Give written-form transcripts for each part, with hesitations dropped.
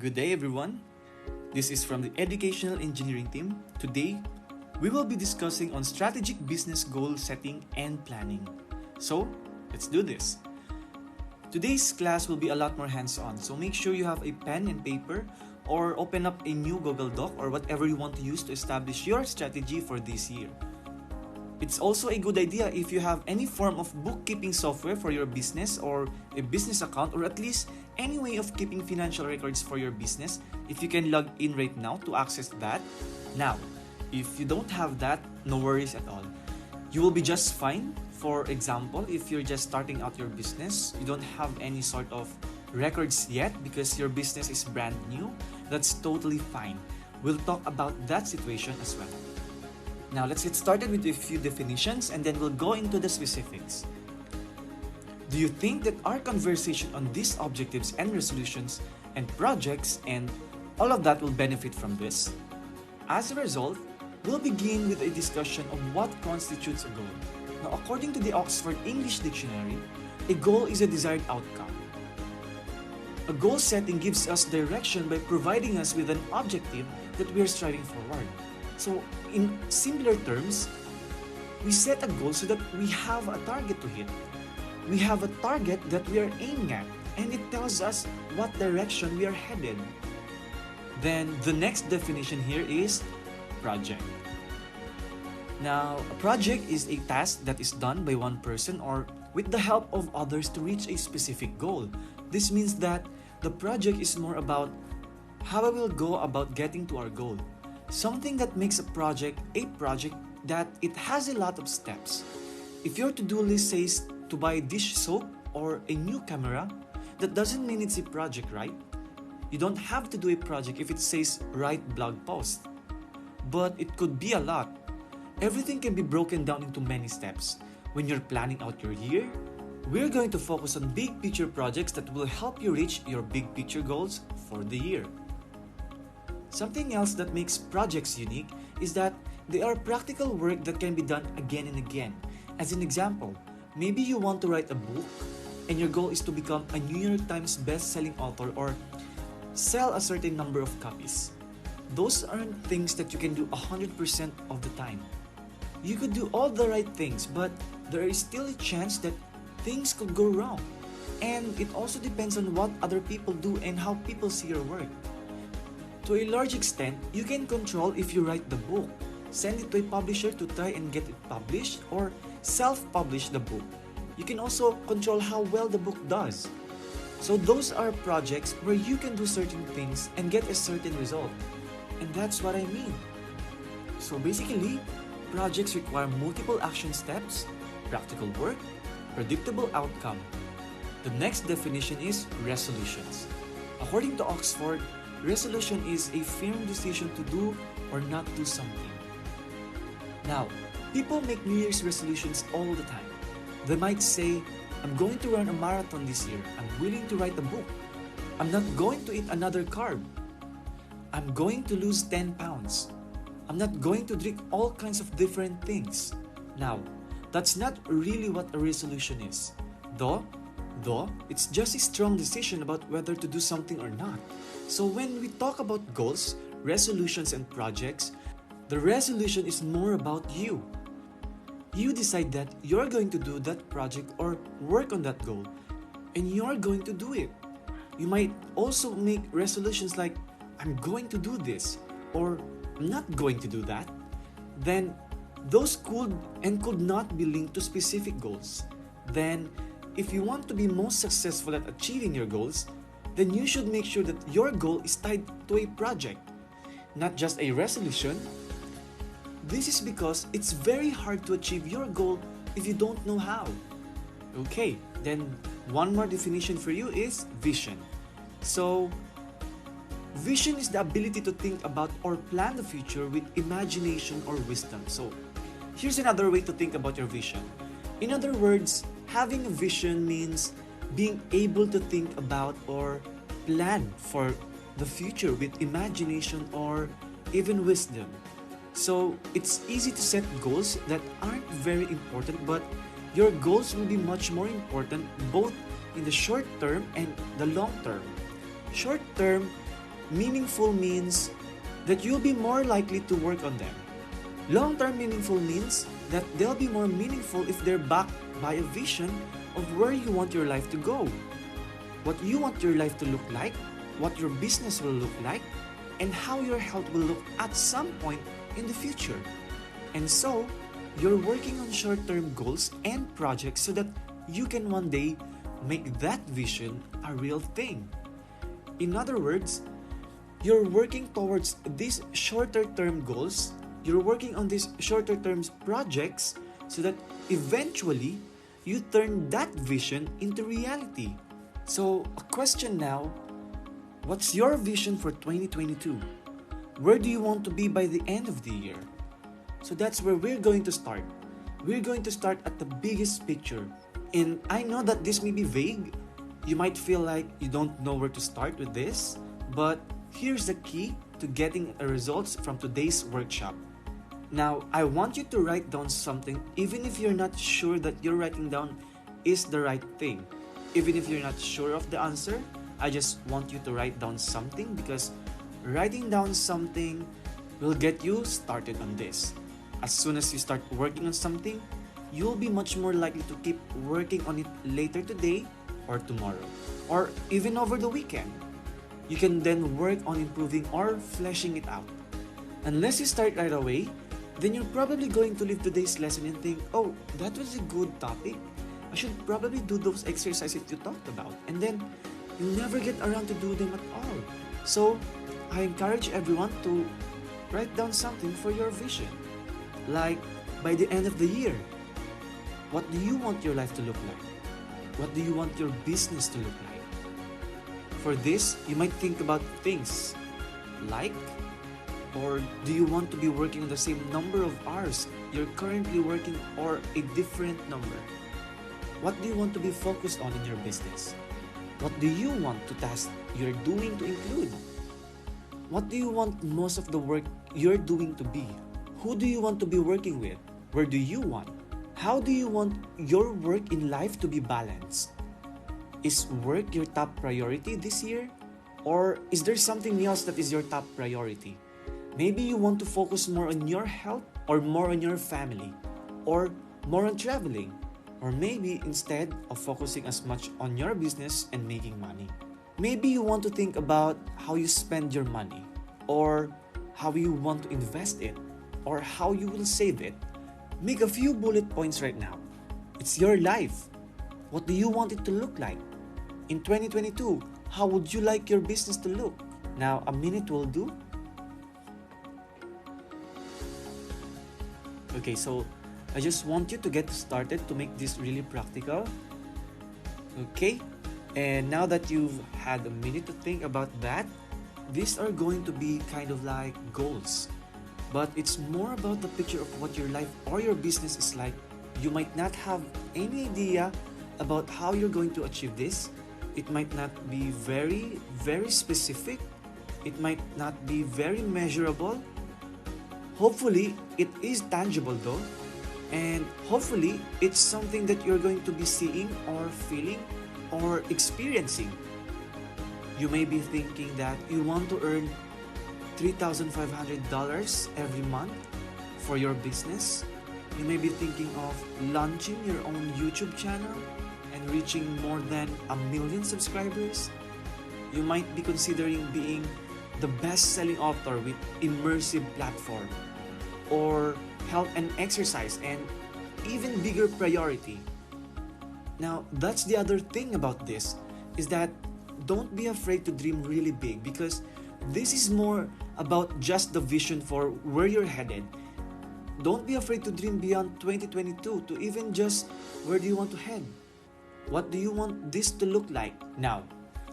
Good day, everyone. This is from the Educational Engineering team. Today, we will be discussing on strategic business goal setting and planning. So, let's do this. Today's class will be a lot more hands-on, so make sure you have a pen and paper or open up a new Google Doc or whatever you want to use to establish your strategy for this year. It's also a good idea if you have any form of bookkeeping software for your business or a business account or at least any way of keeping financial records for your business, if you can log in right now to access that. Now, if you don't have that, no worries at all. You will be just fine. For example, if you're just starting out your business, you don't have any sort of records yet because your business is brand new, that's totally fine. We'll talk about that situation as well. Now, let's get started with a few definitions and then we'll go into the specifics. Do you think that our conversation on these objectives and resolutions and projects and all of that will benefit from this? As a result, we'll begin with a discussion of what constitutes a goal. Now, according to the Oxford English Dictionary, a goal is a desired outcome. A goal setting gives us direction by providing us with an objective that we are striving forward. So, in simpler terms, we set a goal so that we have a target to hit. We have a target that we are aiming at, and it tells us what direction we are headed. Then, the next definition here is project. Now, a project is a task that is done by one person or with the help of others to reach a specific goal. This means that the project is more about how we will go about getting to our goal. Something that makes a project that it has a lot of steps. If your to-do list says to buy dish soap or a new camera, that doesn't mean it's a project, right? You don't have to do a project if it says write blog post. But it could be a lot. Everything can be broken down into many steps. When you're planning out your year, we're going to focus on big picture projects that will help you reach your big picture goals for the year. Something else that makes projects unique is that they are practical work that can be done again and again. As an example, maybe you want to write a book and your goal is to become a New York Times best-selling author or sell a certain number of copies. Those aren't things that you can do 100% of the time. You could do all the right things, but there is still a chance that things could go wrong. And it also depends on what other people do and how people see your work. To a large extent, you can control if you write the book, send it to a publisher to try and get it published, or self-publish the book. You can also control how well the book does. So those are projects where you can do certain things and get a certain result. And that's what I mean. So basically, projects require multiple action steps, practical work, predictable outcome. The next definition is resolutions. According to Oxford, resolution is a firm decision to do or not do something. Now, people make New Year's resolutions all the time. They might say, I'm going to run a marathon this year. I'm willing to write a book. I'm not going to eat another carb. I'm going to lose 10 pounds. I'm not going to drink all kinds of different things. Now, that's not really what a resolution is. Though, it's just a strong decision about whether to do something or not. So when we talk about goals, resolutions, and projects, the resolution is more about you. You decide that you're going to do that project or work on that goal, and you're going to do it. You might also make resolutions like, I'm going to do this, or I'm not going to do that. Then, those could and could not be linked to specific goals. Then, if you want to be most successful at achieving your goals, then you should make sure that your goal is tied to a project, not just a resolution. This is because it's very hard to achieve your goal if you don't know how. Okay, then one more definition for you is vision. So, vision is the ability to think about or plan the future with imagination or wisdom. So, here's another way to think about your vision. In other words, having a vision means being able to think about or plan for the future with imagination or even wisdom. So it's easy to set goals that aren't very important, but your goals will be much more important both in the short term and the long term. Short term meaningful means that you'll be more likely to work on them. Long-term meaningful means that they'll be more meaningful if they're backed by a vision of where you want your life to go, what you want your life to look like, what your business will look like, and how your health will look at some point in the future. And so, you're working on short-term goals and projects so that you can one day make that vision a real thing. In other words, you're working towards these shorter-term goals, you're working on these shorter-term projects so that eventually you turn that vision into reality. So, a question now, what's your vision for 2022? Where do you want to be by the end of the year? So that's where we're going to start. We're going to start at the biggest picture. And I know that this may be vague. You might feel like you don't know where to start with this, but here's the key to getting results from today's workshop. Now, I want you to write down something even if you're not sure that you're writing down is the right thing. Even if you're not sure of the answer, I just want you to write down something because writing down something will get you started on this. As soon as you start working on something, you'll be much more likely to keep working on it later today or tomorrow, or even over the weekend. You can then work on improving or fleshing it out. Unless you start right away, then you're probably going to leave today's lesson and think, oh, that was a good topic. I should probably do those exercises you talked about. And then you'll never get around to do them at all. So, I encourage everyone to write down something for your vision. Like, by the end of the year, what do you want your life to look like? What do you want your business to look like? For this, you might think about things like, or do you want to be working the same number of hours you're currently working or a different number? What do you want to be focused on in your business? What do you want the task you're doing to include? What do you want most of the work you're doing to be? Who do you want to be working with? Where do you want? How do you want your work in life to be balanced? Is work your top priority this year? Or is there something else that is your top priority? Maybe you want to focus more on your health or more on your family or more on traveling. Or maybe instead of focusing as much on your business and making money. Maybe you want to think about how you spend your money or how you want to invest it or how you will save it. Make a few bullet points right now. It's your life. What do you want it to look like? In 2022, how would you like your business to look? Now, a minute will do. Okay, so I just want you to get started to make this really practical. Okay, and now that you've had a minute to think about that, these are going to be kind of like goals. But it's more about the picture of what your life or your business is like. You might not have any idea about how you're going to achieve this. It might not be very, very specific. It might not be very measurable. Hopefully, it is tangible though. And hopefully, it's something that you're going to be seeing or feeling or experiencing. You may be thinking that you want to earn $3,500 every month for your business. You may be thinking of launching your own YouTube channel and reaching more than 1 million subscribers. You might be considering being the best-selling author with immersive platform or health and exercise and even bigger priority. Now, that's the other thing about this is that don't be afraid to dream really big because this is more about just the vision for where you're headed. Don't be afraid to dream beyond 2022 to even just where do you want to head? What do you want this to look like? Now,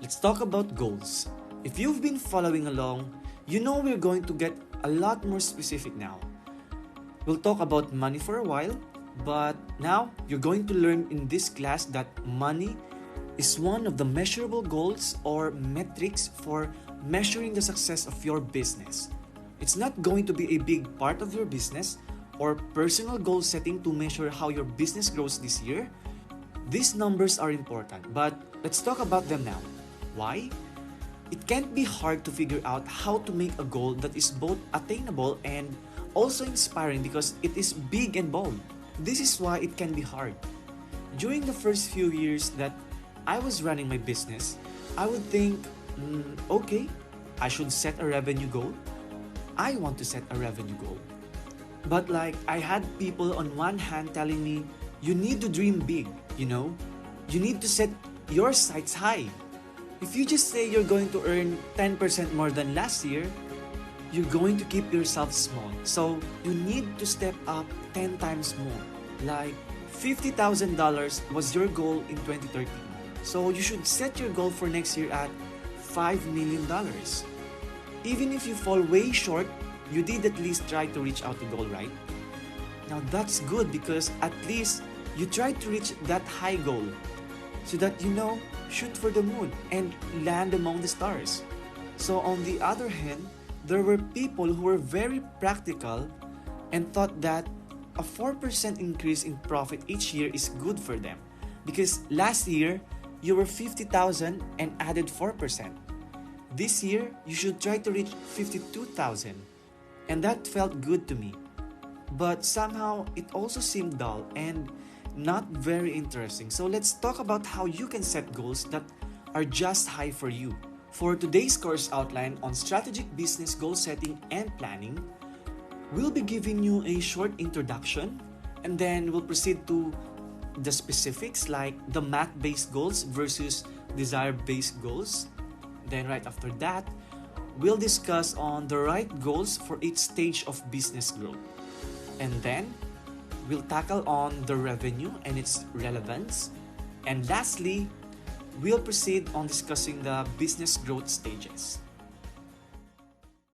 let's talk about goals. If you've been following along, you know we're going to get a lot more specific now. We'll talk about money for a while, but now you're going to learn in this class that money is one of the measurable goals or metrics for measuring the success of your business. It's not going to be a big part of your business or personal goal setting to measure how your business grows this year. These numbers are important, but let's talk about them now. Why? It can't be hard to figure out how to make a goal that is both attainable and also inspiring because it is big and bold. This is why it can be hard. During the first few years that I was running my business, I would think, okay, I should set a revenue goal. I want to set a revenue goal. But like, I had people on one hand telling me, you need to dream big, You need to set your sights high. If you just say you're going to earn 10% more than last year, you're going to keep yourself small. So you need to step up 10 times more. Like $50,000 was your goal in 2013. So you should set your goal for next year at $5 million. Even if you fall way short, you did at least try to reach out the goal, right? Now that's good because at least you tried to reach that high goal so that shoot for the moon and land among the stars. So on the other hand, there were people who were very practical and thought that a 4% increase in profit each year is good for them because last year you were 50,000 and added 4%. This year, you should try to reach 52,000. And that felt good to me. But somehow, it also seemed dull and not very interesting. So let's talk about how you can set goals that are just high for you. For today's course outline on strategic business goal setting and planning, we'll be giving you a short introduction and then we'll proceed to the specifics like the math-based goals versus desire-based goals. Then right after that, we'll discuss on the right goals for each stage of business growth. And then, we'll tackle on the revenue and its relevance. And lastly, we'll proceed on discussing the business growth stages.